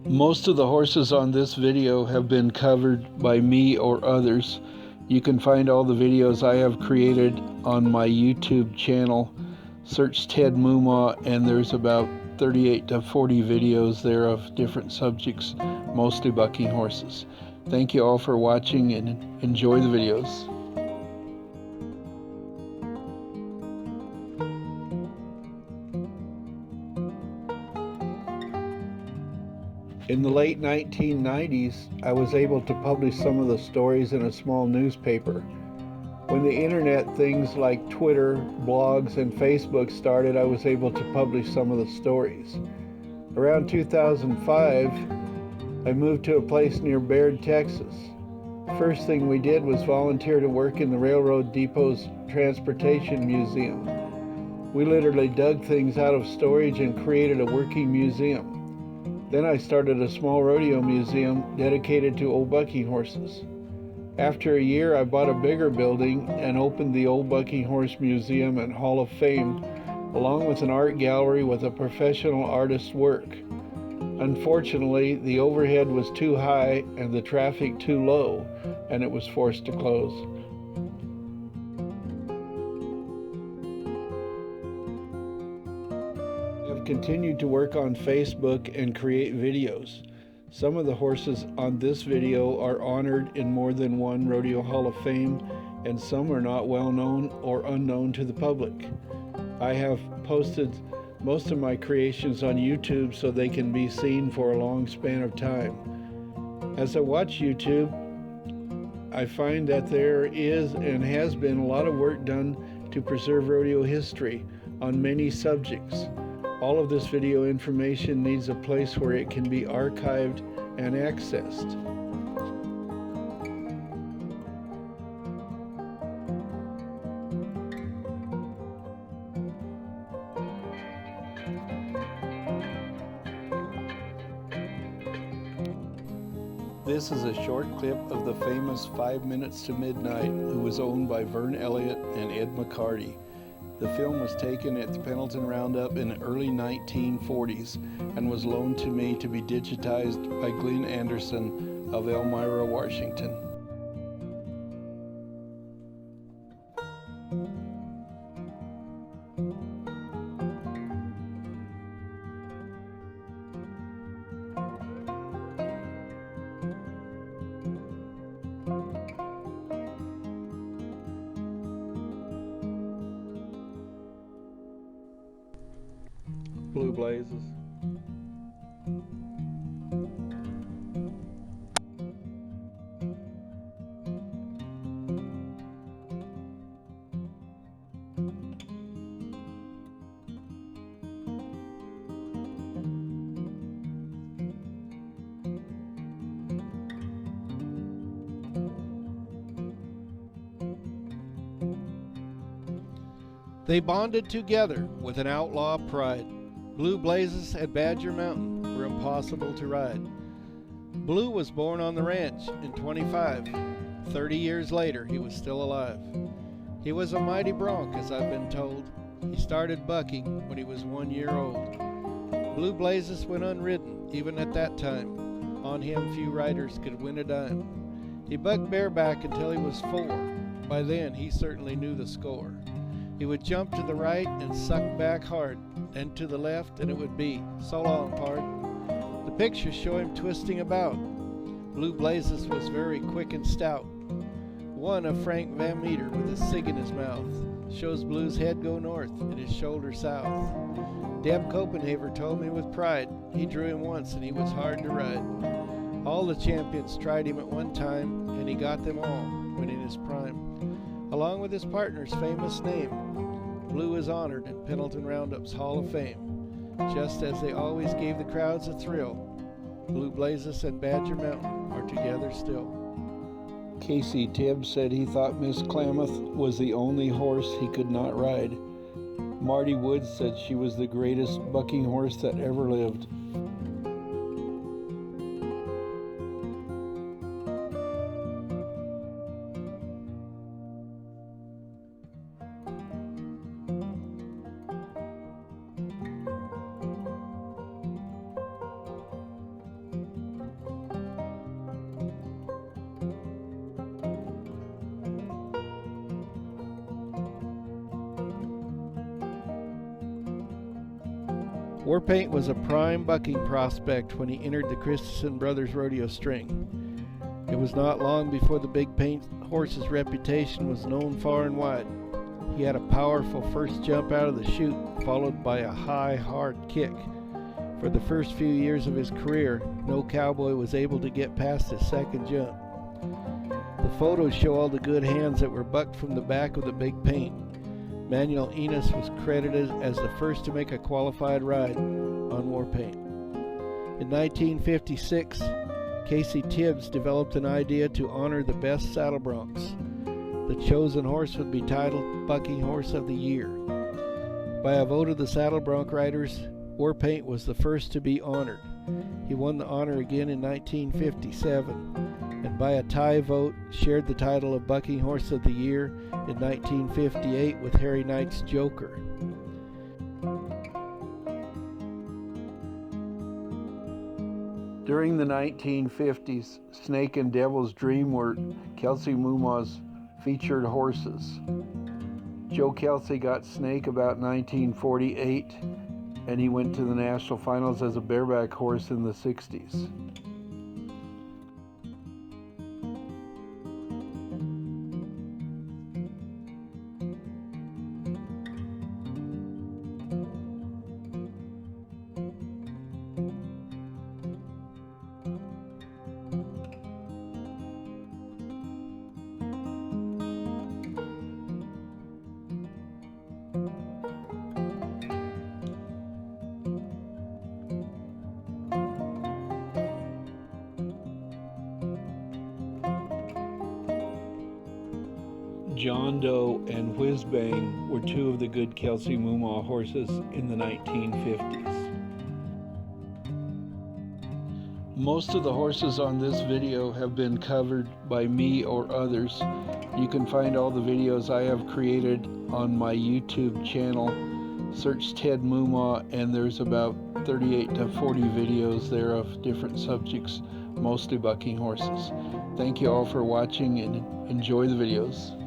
Most of the horses on this video have been covered by me or others. You can find all the videos I have created on my YouTube channel. Search Ted Moomaw and there's about 38 to 40 videos there of different subjects, mostly bucking horses. Thank you all for watching and enjoy the videos. In the late 1990s, I was able to publish some of the stories in a small newspaper. When the internet, things like Twitter, blogs, and Facebook started, I was able to publish some of the stories. Around 2005, I moved to a place near Baird, Texas. First thing we did was volunteer to work in the railroad depot's transportation museum. We literally dug things out of storage and created a working museum. Then I started a small rodeo museum dedicated to old bucking horses. After a year, I bought a bigger building and opened the Old Bucking Horse Museum and Hall of Fame, along with an art gallery with a professional artist's work. Unfortunately, the overhead was too high and the traffic too low, and it was forced to close. I have continued to work on Facebook and create videos. Some of the horses on this video are honored in more than one Rodeo Hall of Fame, and some are not well known or unknown to the public. I have posted most of my creations on YouTube so they can be seen for a long span of time. As I watch YouTube, I find that there is and has been a lot of work done to preserve rodeo history on many subjects. All of this video information needs a place where it can be archived and accessed. This is a short clip of the famous 5 Minutes to Midnight, who was owned by Vern Elliott and Ed McCarty. The film was taken at the Pendleton Roundup in the early 1940s and was loaned to me to be digitized by Glenn Anderson of Elmira, Washington. Blue Blazes. They bonded together with an outlaw pride. Blue Blazes at Badger Mountain were impossible to ride. Blue was born on the ranch in 25. 30 years later, he was still alive. He was a mighty bronc, as I've been told. He started bucking when he was 1 year old. Blue Blazes went unridden, even at that time. On him, few riders could win a dime. He bucked bareback until he was 4. By then, he certainly knew the score. He would jump to the right and suck back hard, then to the left, and it would be, "So long, pard." The pictures show him twisting about. Blue Blazes was very quick and stout. One of Frank Van Meter with a cig in his mouth shows Blue's head go north and his shoulder south. Deb Copenhaver told me with pride he drew him once and he was hard to ride. All the champions tried him at one time, and he got them all when in his prime. Along with his partner's famous name, Blue is honored in Pendleton Roundup's Hall of Fame. Just as they always gave the crowds a thrill, Blue Blazes and Badger Mountain are together still. Casey Tibbs said he thought Miss Klamath was the only horse he could not ride. Marty Woods said she was the greatest bucking horse that ever lived. Warpaint was a prime bucking prospect when he entered the Christensen Brothers Rodeo String. It was not long before the Big Paint horse's reputation was known far and wide. He had a powerful first jump out of the chute, followed by a high, hard kick. For the first few years of his career, no cowboy was able to get past his second jump. The photos show all the good hands that were bucked from the back of the Big Paint. Manuel Enos was credited as the first to make a qualified ride on Warpaint. In 1956, Casey Tibbs developed an idea to honor the best saddle broncs. The chosen horse would be titled Bucking Horse of the Year. By a vote of the saddle bronc riders, Warpaint was the first to be honored. He won the honor again in 1957, and by a tie vote shared the title of Bucking Horse of the Year in 1958 with Harry Knight's Joker. During the 1950s, Snake and Devil's Dream were Kelsey Mumaw's featured horses. Joe Kelsey got Snake about 1948, and he went to the national finals as a bareback horse in the 60s. John Doe and Whiz Bang were two of the good Kelsey Mumaw horses in the 1950s. Most of the horses on this video have been covered by me or others. You can find all the videos I have created on my YouTube channel. Search Ted Mumaw, and there's about 38 to 40 videos there of different subjects, mostly bucking horses. Thank you all for watching and enjoy the videos.